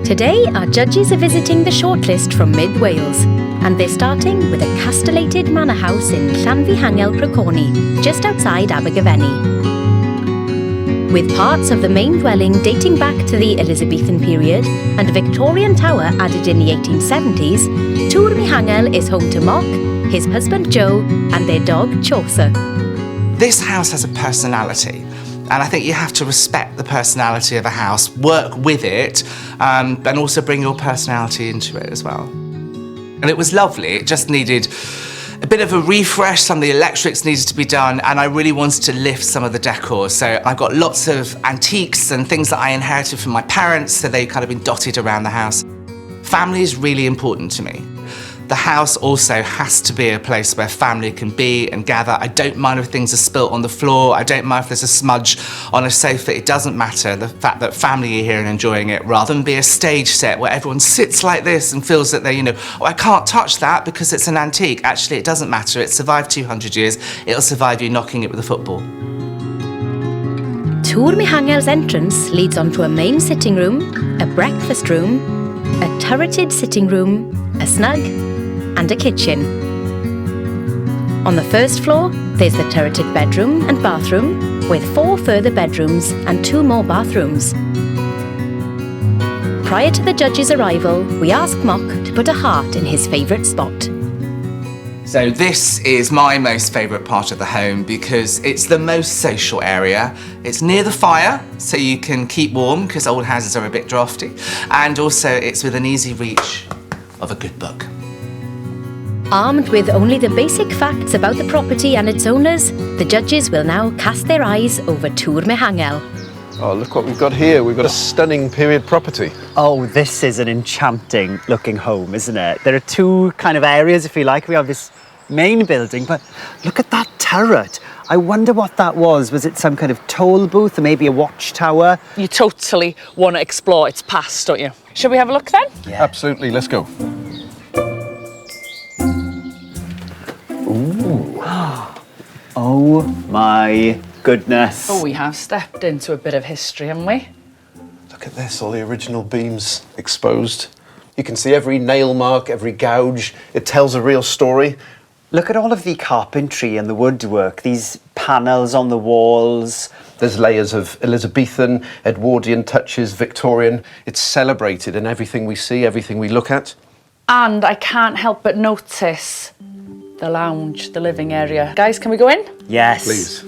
Today, our judges are visiting the shortlist from mid-Wales, and they're starting with a castellated manor house in Llanvihangel Crucorney, just outside Aberystwyth. With parts of the main dwelling dating back to the Elizabethan period and a Victorian tower added in the 1870s, Tihangel is home to Mock, his husband Joe, and their dog Chaucer. This house has a personality, and I think you have to respect the personality of a house, work with it, and also bring your personality into it as well. And it was lovely. It just needed a bit of a refresh. Some of the electrics needed to be done, and I really wanted to lift some of the decor. So I've got lots of antiques and things that I inherited from my parents, so they've kind of been dotted around the house. Family is really important to me. The house also has to be a place where family can be and gather. I don't mind if things are spilt on the floor. I don't mind if there's a smudge on a sofa. It doesn't matter. The fact that family are here and enjoying it, rather than be a stage set where everyone sits like this and feels that they, oh, I can't touch that because it's an antique. Actually, it doesn't matter. It survived 200 years. It'll survive you knocking it with a football. Tihangel entrance leads onto a main sitting room, a breakfast room, a turreted sitting room, a snug, and a kitchen. On the first floor, there's the turreted bedroom and bathroom, with 4 further bedrooms and 2 more bathrooms. Prior to the judge's arrival, we asked Mock to put a heart in his favourite spot. So this is my most favourite part of the home because it's the most social area. It's near the fire, so you can keep warm because old houses are a bit drafty. And also it's with an easy reach of a good book. Armed with only the basic facts about the property and its owners, the judges will now cast their eyes over Tihangel. Oh, look what we've got here. We've got a stunning period property. Oh, this is an enchanting looking home, isn't it? There are 2 kind of areas, if you like. We have this main building, but look at that turret. I wonder what that was. Was it some kind of toll booth or maybe a watchtower? You totally want to explore its past, don't you? Shall we have a look then? Yeah. Absolutely, let's go. Ooh. Oh my goodness. Oh, we have stepped into a bit of history, haven't we? Look at this, all the original beams exposed. You can see every nail mark, every gouge. It tells a real story. Look at all of the carpentry and the woodwork, these panels on the walls. There's layers of Elizabethan, Edwardian touches, Victorian. It's celebrated in everything we see, everything we look at. And I can't help but notice the lounge, the living area. Guys, can we go in? Yes. Please.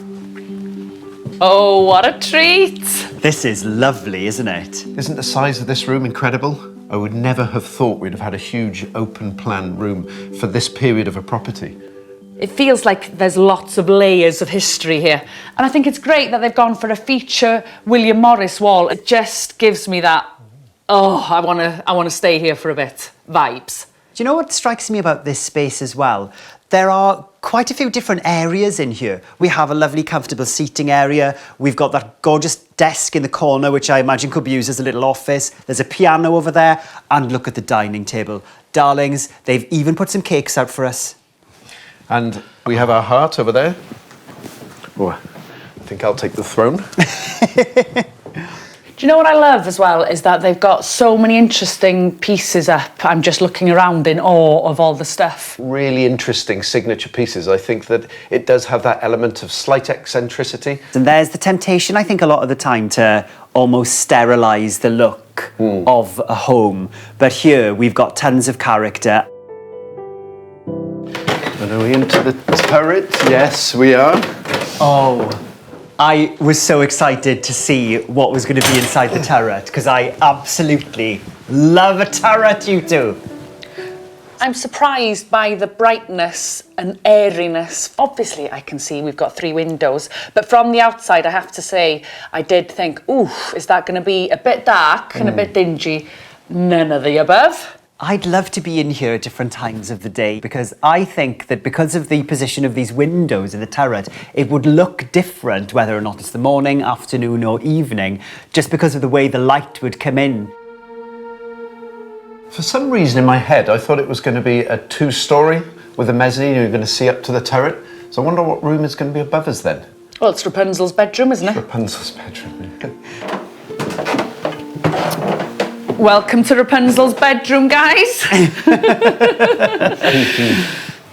Oh, what a treat. This is lovely, isn't it? Isn't the size of this room incredible? I would never have thought we'd have had a huge open plan room for this period of a property. It feels like there's lots of layers of history here. And I think it's great that they've gone for a feature William Morris wall. It just gives me that, oh, I want to stay here for a bit vibes. Do you know what strikes me about this space as well? There are quite a few different areas in here. We have a lovely, comfortable seating area. We've got that gorgeous desk in the corner, which I imagine could be used as a little office. There's a piano over there. And look at the dining table. Darlings, they've even put some cakes out for us. And we have our heart over there. Oh, I think I'll take the throne. Do you know what I love as well is that they've got so many interesting pieces up. I'm just looking around in awe of all the stuff. Really interesting signature pieces. I think that it does have that element of slight eccentricity. And there's the temptation, I think, a lot of the time to almost sterilise the look of a home. But here we've got tons of character. And are we into the turret? Yes, we are. Oh, I was so excited to see what was going to be inside the turret because I absolutely love a turret, you two. I'm surprised by the brightness and airiness. Obviously, I can see we've got 3 windows, but from the outside, I have to say, I did think, ooh, is that going to be a bit dark and a bit dingy? None of the above. I'd love to be in here at different times of the day because I think that because of the position of these windows in the turret, it would look different whether or not it's the morning, afternoon or evening, just because of the way the light would come in. For some reason in my head, I thought it was going to be a 2-storey with a mezzanine. You're going to see up to the turret. So I wonder what room is going to be above us then. Well, it's Rapunzel's bedroom, isn't it? Rapunzel's bedroom. Welcome to Rapunzel's bedroom, guys.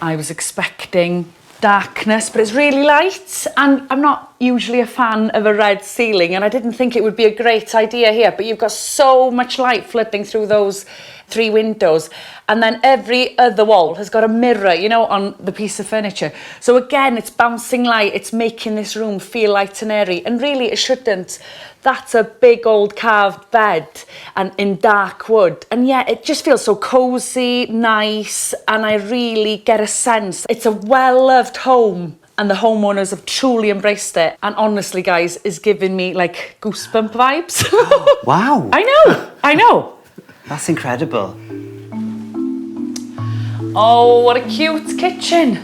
I was expecting darkness, but it's really light, and I'm not usually a fan of a red ceiling, and I didn't think it would be a great idea here, but you've got so much light flooding through those 3 windows, and then every other wall has got a mirror, you know, on the piece of furniture. So again, it's bouncing light, it's making this room feel light and airy, and really it shouldn't. That's a big old carved bed and in dark wood, and yeah, it just feels so cosy, nice, and I really get a sense it's a well-loved home, and the homeowners have truly embraced it, and honestly, guys, is giving me like goosebump vibes. Oh, wow. I know. That's incredible. Oh, what a cute kitchen.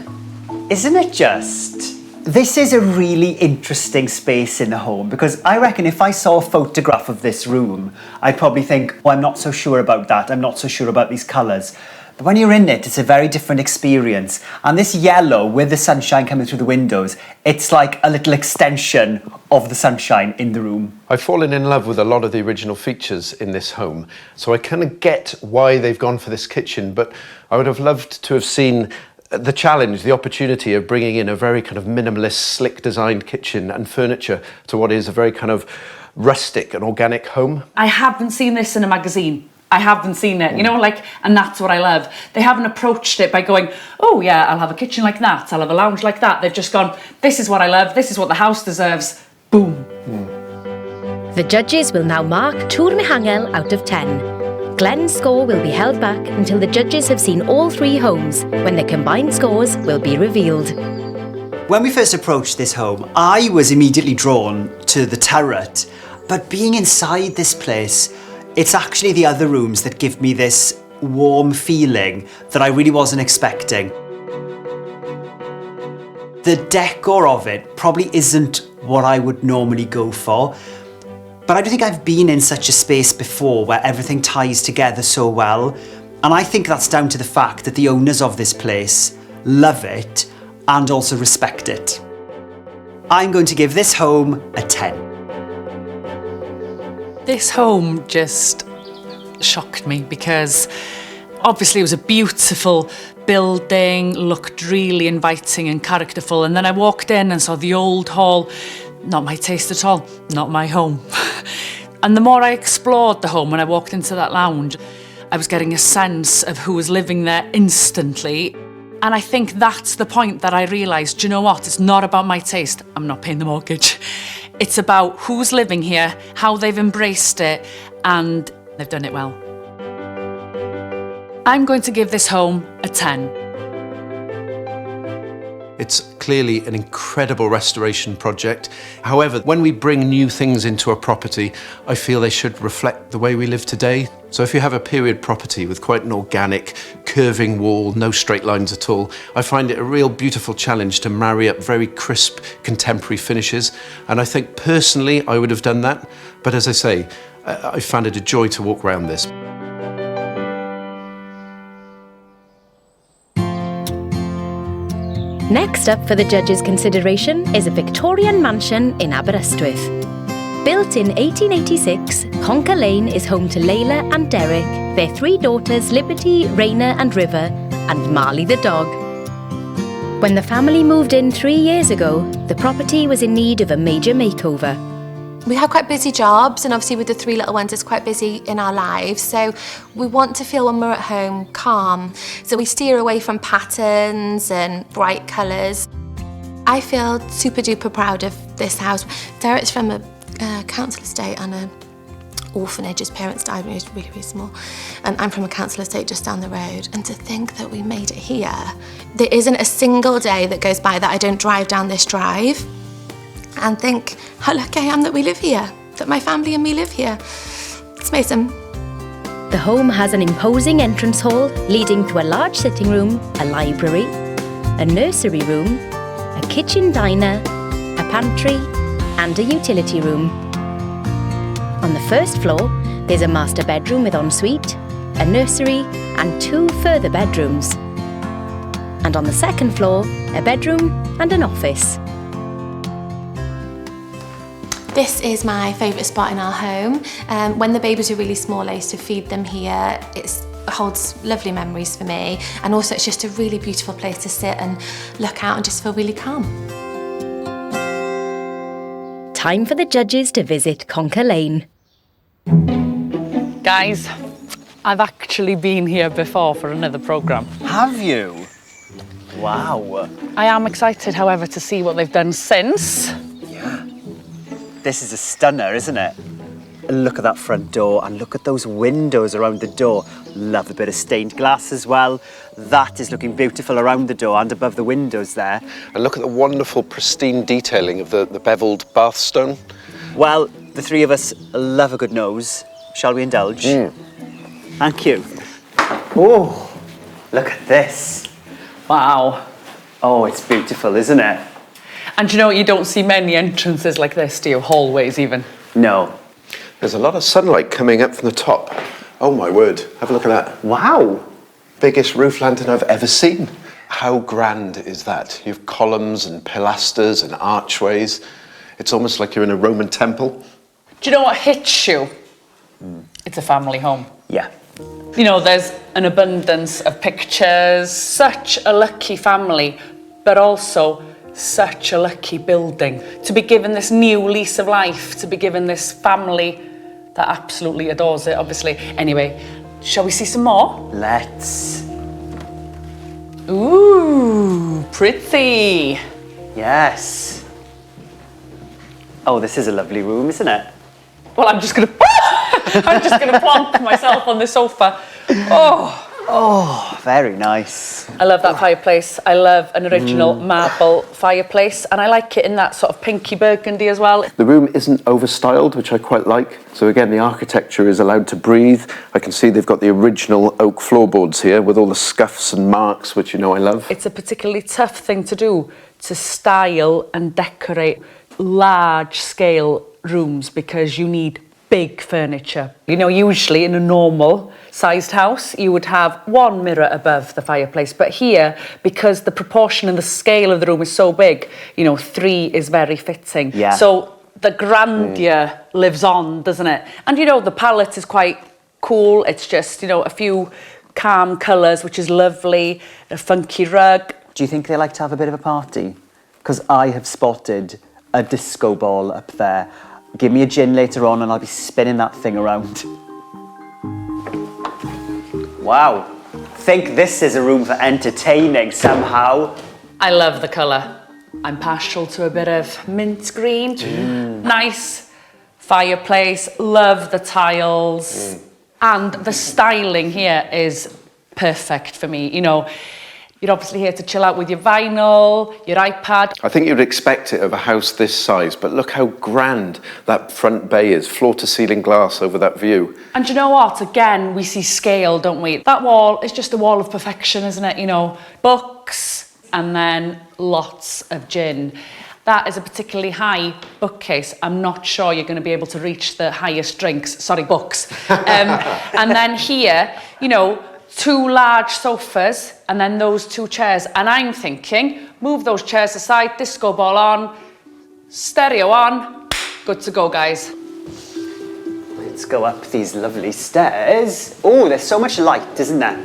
Isn't it just? This is a really interesting space in the home, because I reckon if I saw a photograph of this room, I'd probably think, oh, I'm not so sure about that. I'm not so sure about these colours. But when you're in it, it's a very different experience. And this yellow, with the sunshine coming through the windows, it's like a little extension of the sunshine in the room. I've fallen in love with a lot of the original features in this home, so I kind of get why they've gone for this kitchen, but I would have loved to have seen the challenge, the opportunity of bringing in a very kind of minimalist, slick designed kitchen and furniture to what is a very kind of rustic and organic home. I haven't seen this in a magazine. I haven't seen it, you know, like, and that's what I love. They haven't approached it by going, oh yeah, I'll have a kitchen like that, I'll have a lounge like that. They've just gone, this is what I love, this is what the house deserves. Boom. The judges will now mark Tihangel out of 10. Glenn's score will be held back until the judges have seen all 3 homes, when the combined scores will be revealed. When we first approached this home, I was immediately drawn to the turret, but being inside this place, it's actually the other rooms that give me this warm feeling that I really wasn't expecting. The decor of it probably isn't what I would normally go for, but I don't think I've been in such a space before where everything ties together so well, and I think that's down to the fact that the owners of this place love it and also respect it. I'm going to give this home a 10. This home just shocked me because obviously it was a beautiful building, looked really inviting and characterful, and then I walked in and saw the old hall. Not my taste at all, not my home. And the more I explored the home when I walked into that lounge, I was getting a sense of who was living there instantly. And I think that's the point that I realised, do you know what, it's not about my taste, I'm not paying the mortgage. It's about who's living here, how they've embraced it, and they've done it well. I'm going to give this home a 10. It's clearly an incredible restoration project. However, when we bring new things into a property, I feel they should reflect the way we live today. So if you have a period property with quite an organic, curving wall, no straight lines at all, I find it a real beautiful challenge to marry up very crisp, contemporary finishes. And I think personally, I would have done that. But as I say, I found it a joy to walk around this. Next up for the judges' consideration is a Victorian mansion in Aberystwyth. Built in 1886, Conker Lane is home to Layla and Derek, their 3 daughters Liberty, Raina and River, and Marley the dog. When the family moved in 3 years ago, the property was in need of a major makeover. We have quite busy jobs, and obviously with the 3 little ones, it's quite busy in our lives. So we want to feel when we're at home calm. So we steer away from patterns and bright colours. I feel super duper proud of this house. Derek's from a council estate and an orphanage. His parents died when he was really, really small. And I'm from a council estate just down the road. And to think that we made it here, there isn't a single day that goes by that I don't drive down this drive and think how lucky I am that we live here, that my family and me live here. It's amazing. The home has an imposing entrance hall leading to a large sitting room, a library, a nursery room, a kitchen diner, a pantry, and a utility room. On the first floor, there's a master bedroom with ensuite, a nursery, and 2 further bedrooms. And on the second floor, a bedroom and an office. This is my favourite spot in our home. When the babies were really small, I used to feed them here. It holds lovely memories for me, and also it's just a really beautiful place to sit and look out and just feel really calm. Time for the judges to visit Conker Lane. Guys, I've actually been here before for another programme. Have you? Wow. I am excited, however, to see what they've done since. Yeah. This is a stunner, isn't it? Look at that front door and look at those windows around the door. Love a bit of stained glass as well. That is looking beautiful around the door and above the windows there. And look at the wonderful pristine detailing of the beveled bath stone. Well, the three of us love a good nose. Shall we indulge? Thank you. Oh, look at this. Wow. Oh, it's beautiful, isn't it? And you know, you don't see many entrances like this, do you? Hallways even. No. There's a lot of sunlight coming up from the top. Oh my word, have a look at that. Wow. Biggest roof lantern I've ever seen. How grand is that? You have columns and pilasters and archways. It's almost like you're in a Roman temple. Do you know what hits you? It's a family home. Yeah. You know, there's an abundance of pictures, such a lucky family, but also such a lucky building. To be given this new lease of life, to be given this family that absolutely adores it, obviously. Anyway, shall we see some more? Let's. Ooh, pretty. Yes. Oh, this is a lovely room, isn't it? Well, I'm just gonna plonk myself on the sofa. Oh, very nice. I love that fireplace. I love an original marble fireplace, and I like it in that sort of pinky burgundy as well. The room isn't overstyled, which I quite like. So again, the architecture is allowed to breathe. I can see they've got the original oak floorboards here with all the scuffs and marks, which you know I love. It's a particularly tough thing to do, to style and decorate large-scale rooms, because you need big furniture. You know, usually in a normal sized house, you would have one mirror above the fireplace. But here, because the proportion and the scale of the room is so big, you know, 3 is very fitting. Yeah. So the grandeur lives on, doesn't it? And, you know, the palette is quite cool. It's just, you know, a few calm colours, which is lovely, a funky rug. Do you think they like to have a bit of a party? Because I have spotted a disco ball up there. Give me a gin later on and I'll be spinning that thing around. Wow. Think this is a room for entertaining somehow. I love the colour. I'm partial to a bit of mint green. Nice fireplace. Love the tiles. And the styling here is perfect for me. You know, you're obviously here to chill out with your vinyl, your iPad. I think you'd expect it of a house this size, but look how grand that front bay is, floor-to-ceiling glass over that view. And you know what? Again, we see scale, don't we? That wall is just a wall of perfection, isn't it? You know, books and then lots of gin. That is a particularly high bookcase. I'm not sure you're going to be able to reach the highest drinks. Sorry, books. And then here, you know, 2 large sofas and then those 2 chairs. And I'm thinking, move those chairs aside, disco ball on, stereo on, good to go, guys. Let's go up these lovely stairs. Oh, there's so much light, isn't there?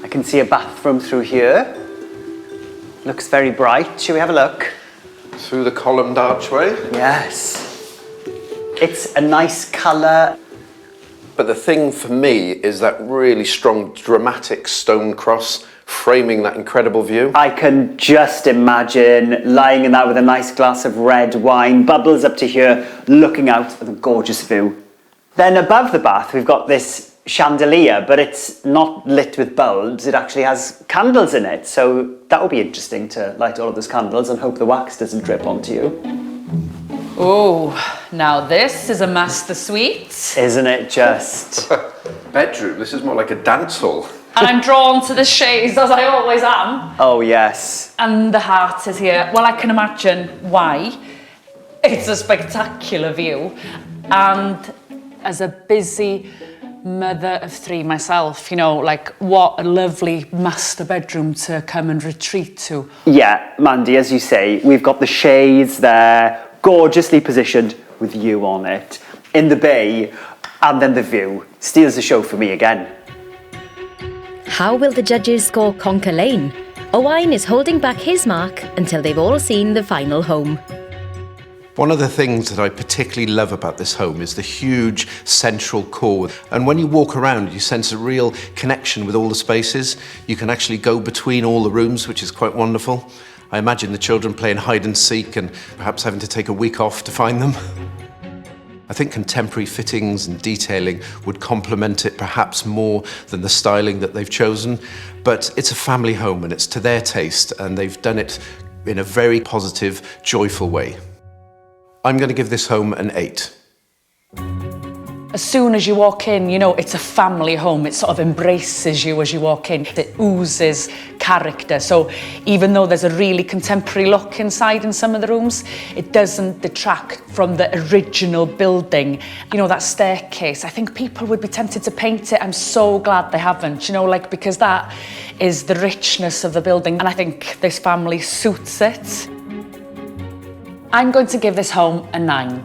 I can see a bathroom through here. Looks very bright. Shall we have a look? Through the columned archway. Yes. It's a nice colour. But the thing for me is that really strong, dramatic stone cross framing that incredible view. I can just imagine lying in that with a nice glass of red wine, bubbles up to here, looking out at the gorgeous view. Then above the bath, we've got this chandelier, but it's not lit with bulbs. It actually has candles in it. So that would be interesting to light all of those candles and hope the wax doesn't drip onto you. Oh, now this is a master suite. Isn't it just? Bedroom, this is more like a dance hall. And I'm drawn to the shades, as I always am. Oh, yes. And the heart is here. Well, I can imagine why. It's a spectacular view. And as a busy mother of 3 myself, you know, like what a lovely master bedroom to come and retreat to. Yeah, Mandy, as you say, we've got the shades there, gorgeously positioned with you on it, in the bay, and then the view. Steals the show for me again. How will the judges score Conker Lane? Owain is holding back his mark until they've all seen the final home. One of the things that I particularly love about this home is the huge central core. And when you walk around, you sense a real connection with all the spaces. You can actually go between all the rooms, which is quite wonderful. I imagine the children playing hide and seek and perhaps having to take a week off to find them. I think contemporary fittings and detailing would complement it perhaps more than the styling that they've chosen. But it's a family home and it's to their taste, and they've done it in a very positive, joyful way. I'm going to give this home an 8. As soon as you walk in, you know, it's a family home. It sort of embraces you as you walk in. It oozes character. So even though there's a really contemporary look inside in some of the rooms, it doesn't detract from the original building. You know, that staircase, I think people would be tempted to paint it. I'm so glad they haven't, you know, like, because that is the richness of the building. And I think this family suits it. I'm going to give this home a 9.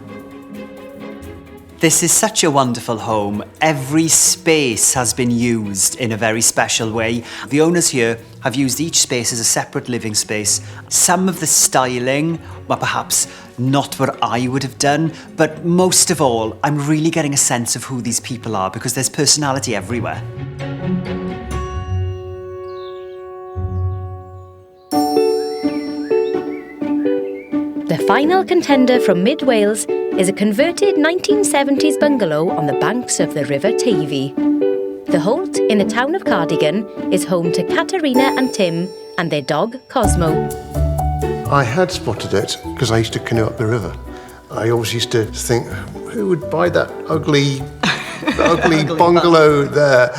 This is such a wonderful home. Every space has been used in a very special way. The owners here have used each space as a separate living space. Some of the styling were perhaps not what I would have done, but most of all, I'm really getting a sense of who these people are because there's personality everywhere. The final contender from Mid Wales is a converted 1970s bungalow on the banks of the River Tavy. The Halt in the town of Cardigan is home to Katerina and Tim and their dog Cosmo. I had spotted it because I used to canoe up the river. I always used to think, who would buy that ugly bungalow there?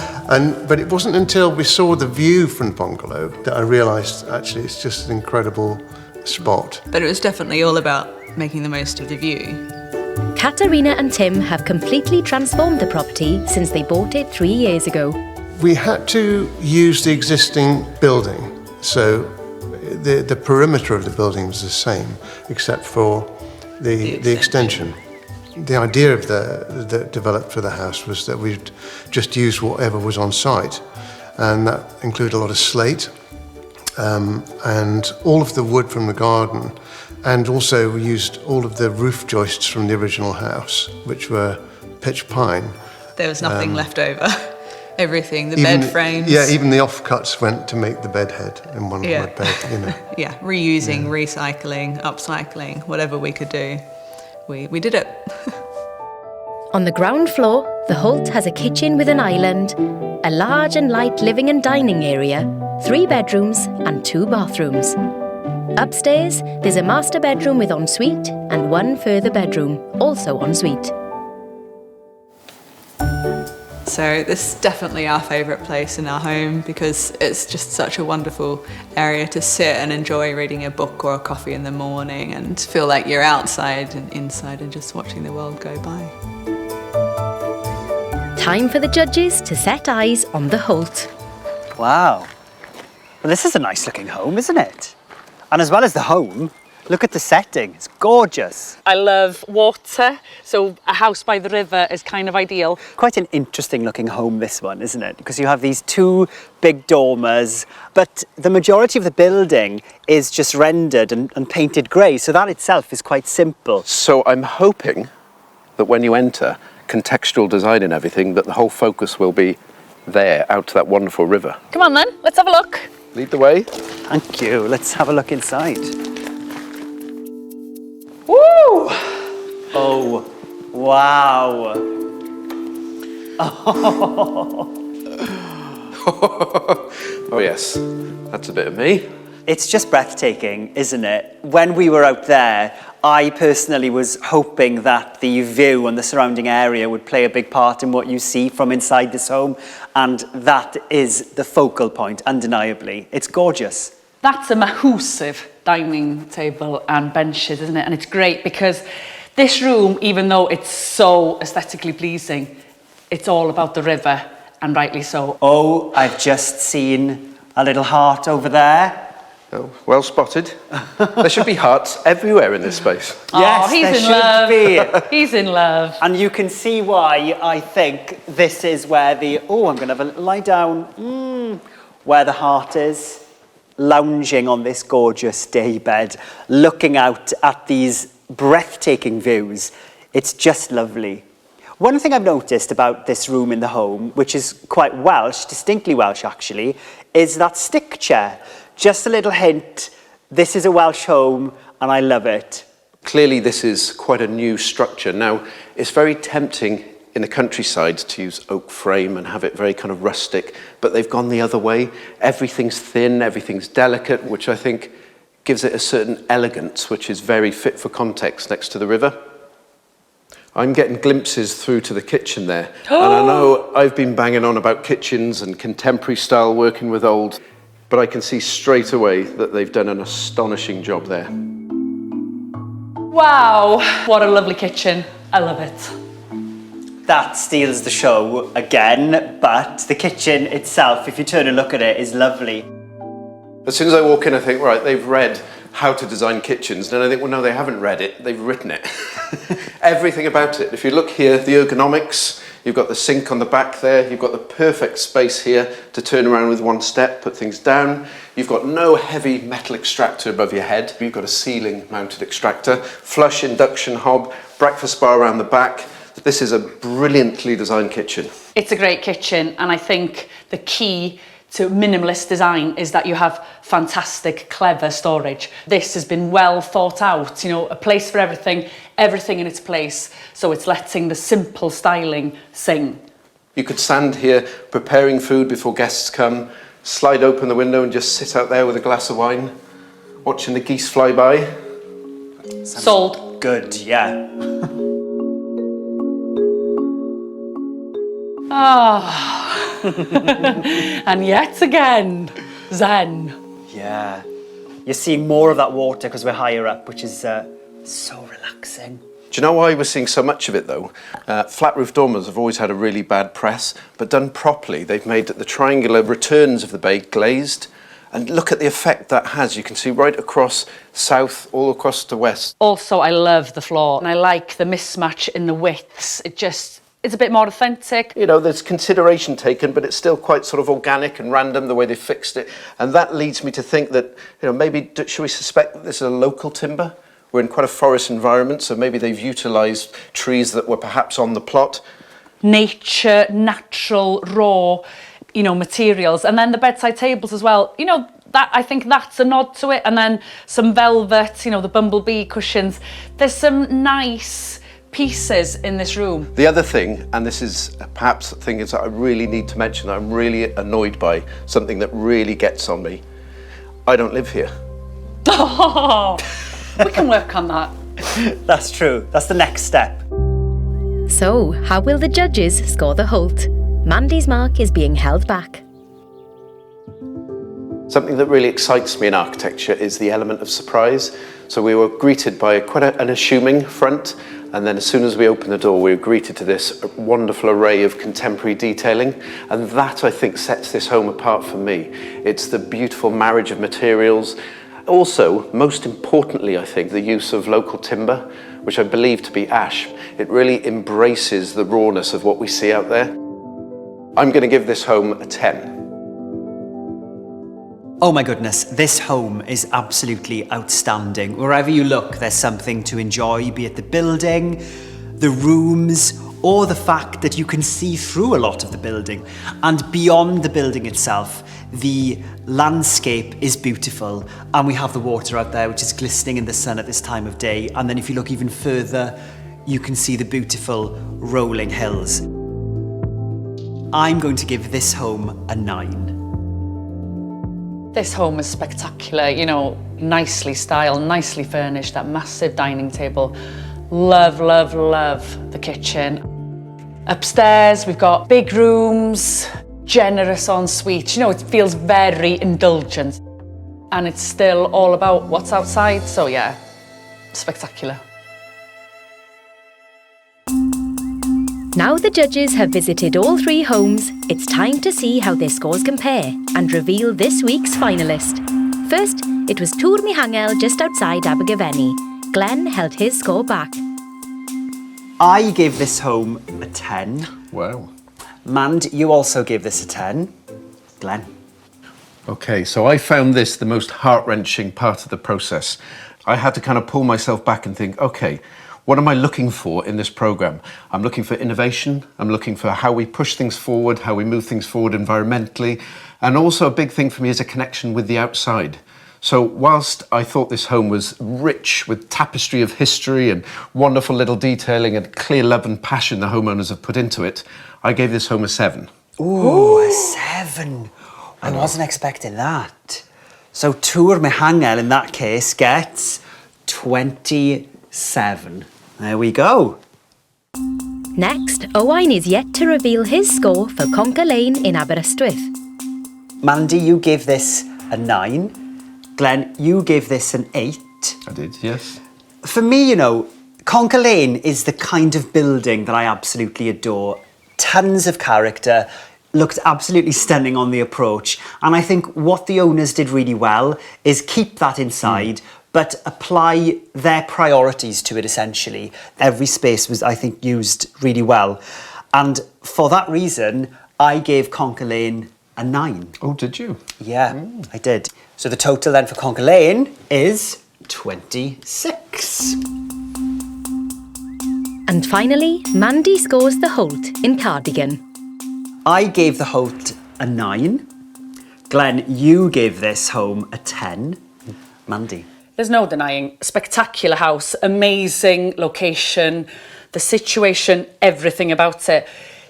But it wasn't until we saw the view from the bungalow that I realised actually it's just an incredible spot. But it was definitely all about making the most of the view. Katerina and Tim have completely transformed the property since they bought it 3 years ago. We had to use the existing building, so the perimeter of the building was the same, except for the extension. The idea of that developed for the house was that we'd just use whatever was on site, and that included a lot of slate, and all of the wood from the garden, and also we used all of the roof joists from the original house, which were pitch pine. There was nothing left over. Everything, the bed frames. Yeah, even the offcuts went to make the bed head in one bed, you know. Yeah, reusing, recycling, upcycling, whatever we could do, we did it. On the ground floor, the Halt has a kitchen with an island, a large and light living and dining area, 3 bedrooms and 2 bathrooms. Upstairs, there's a master bedroom with ensuite and 1 further bedroom, also ensuite. So this is definitely our favourite place in our home because it's just such a wonderful area to sit and enjoy reading a book or a coffee in the morning and feel like you're outside and inside and just watching the world go by. Time for the judges to set eyes on the Halt. Wow. Well, this is a nice looking home, isn't it? And as well as the home, look at the setting. It's gorgeous. I love water, so a house by the river is kind of ideal. Quite an interesting looking home, this one, isn't it? Because you have these 2 big dormers, but the majority of the building is just rendered and painted grey, so that itself is quite simple. So I'm hoping that when you enter, contextual design and everything, that the whole focus will be there, out to that wonderful river. Come on then, let's have a look. Lead the way. Thank you. Let's have a look inside. Woo! Oh, wow. Oh yes, that's a bit of me. It's just breathtaking, isn't it? When we were out there, I personally was hoping that the view and the surrounding area would play a big part in what you see from inside this home, and that is the focal point, undeniably. It's gorgeous. That's a massive dining table and benches, isn't it? And it's great because this room, even though it's so aesthetically pleasing, it's all about the river, and rightly so. Oh, I've just seen a little heart over there. Oh, well spotted. There should be hearts everywhere in this space. Yes, he's there in should love. be. He's in love. And you can see why I think this is where the, I'm going to have a lie down, where the heart is, lounging on this gorgeous daybed, looking out at these breathtaking views. It's just lovely. One thing I've noticed about this room in the home, which is quite Welsh, distinctly Welsh actually, is that stick chair. Just a little hint, this is a Welsh home and I love it. Clearly this is quite a new structure. Now, it's very tempting in the countryside to use oak frame and have it very kind of rustic, but they've gone the other way. Everything's thin, everything's delicate, which I think gives it a certain elegance, which is very fit for context next to the river. I'm getting glimpses through to the kitchen there. And I know I've been banging on about kitchens and contemporary style working with old, but I can see straight away that they've done an astonishing job there. Wow, what a lovely kitchen. I love it. That steals the show again, but the kitchen itself, if you turn and look at it, is lovely. As soon as I walk in, I think, right, they've read how to design kitchens. And I think, well, no, they haven't read it, they've written it. Everything about it. If you look here, the ergonomics, you've got the sink on the back there, you've got the perfect space here to turn around with one step, put things down. You've got no heavy metal extractor above your head. You've got a ceiling mounted extractor, flush induction hob, breakfast bar around the back. This is a brilliantly designed kitchen. It's a great kitchen, and I think the key to minimalist design is that you have fantastic, clever storage. This has been well thought out, a place for everything, everything in its place, so it's letting the simple styling sing. You could stand here preparing food before guests come, slide open the window and just sit out there with a glass of wine, watching the geese fly by. Sold. Good, yeah. And yet again, zen. Yeah. You're seeing more of that water because we're higher up, which is so relaxing. Do you know why we're seeing so much of it though? Flat roof dormers have always had a really bad press, but done properly, they've made the triangular returns of the bay glazed. And look at the effect that has. You can see right across south, all across to west. Also, I love the floor, and I like the mismatch in the widths. It's a bit more authentic. There's consideration taken, but it's still quite sort of organic and random the way they fixed it. And that leads me to think that, maybe should we suspect that this is a local timber? We're in quite a forest environment, so maybe they've utilised trees that were perhaps on the plot. Nature, natural, raw, materials. And then the bedside tables as well. That I think that's a nod to it. And then some velvet, the bumblebee cushions. There's some nice pieces in this room. The other thing, and this is perhaps the thing is that I really need to mention that I'm really annoyed by, something that really gets on me. I don't live here. Oh, we can work on that. That's true. That's the next step. So, how will the judges score the Halt? Mandy's mark is being held back. Something that really excites me in architecture is the element of surprise. So we were greeted by quite an unassuming front, and then as soon as we opened the door, we were greeted to this wonderful array of contemporary detailing, and that, I think, sets this home apart for me. It's the beautiful marriage of materials. Also, most importantly, I think, the use of local timber, which I believe to be ash. It really embraces the rawness of what we see out there. I'm going to give this home a 10. Oh my goodness, this home is absolutely outstanding. Wherever you look, there's something to enjoy, be it the building, the rooms, or the fact that you can see through a lot of the building. And beyond the building itself, the landscape is beautiful, and we have the water out there, which is glistening in the sun at this time of day. And then if you look even further, you can see the beautiful rolling hills. I'm going to give this home a 9. This home is spectacular, nicely styled, nicely furnished, that massive dining table. Love, love, love the kitchen. Upstairs, we've got big rooms, generous ensuite. It feels very indulgent. And it's still all about what's outside, so yeah, spectacular. Now the judges have visited all 3 homes, it's time to see how their scores compare and reveal this week's finalist. First, It was Tihangel just outside Aberystwyth. Glenn held his score back. I gave this home a 10. Wow. Mand, you also gave this a 10. Glenn. Okay, so I found this the most heart-wrenching part of the process. I had to kind of pull myself back and think, okay, what am I looking for in this programme? I'm looking for innovation. I'm looking for how we push things forward, how we move things forward environmentally. And also a big thing for me is a connection with the outside. So whilst I thought this home was rich with tapestry of history and wonderful little detailing and clear love and passion the homeowners have put into it, I gave this home a 7. Ooh, a 7. I wasn't expecting that. So Tihangel in that case gets 27. There we go. Next, Owain is yet to reveal his score for Conker Lane in Aberystwyth. Mandy, you gave this a 9. Glenn, you gave this an 8. I did, yes. For me, you know, Conker Lane is the kind of building that I absolutely adore. Tons of character, looked absolutely stunning on the approach. And I think what the owners did really well is keep that inside, but apply their priorities to it, essentially. Every space was, I think, used really well. And for that reason, I gave Conker Lane a 9. Oh, did you? Yeah, I did. So the total then for Conker Lane is 26. And finally, Mandy scores the Halt in Cardigan. I gave the Halt a 9. Glenn, you gave this home a 10. Mandy. There's no denying, spectacular house, amazing location, the situation, everything about it.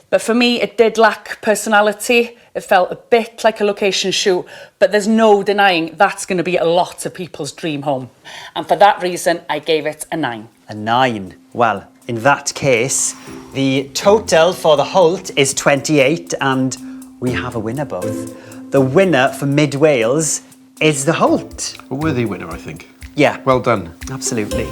But for me, it did lack personality. It felt a bit like a location shoot, but there's no denying that's going to be a lot of people's dream home. And for that reason, I gave it a 9. A 9. Well, in that case, the total for the Halt is 28, and we have a winner both. The winner for Mid Wales is the Halt. A worthy winner, I think. Yeah. Well done. Absolutely.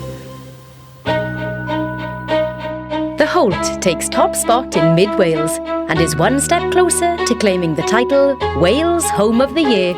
The Halt takes top spot in Mid Wales and is one step closer to claiming the title Wales Home of the Year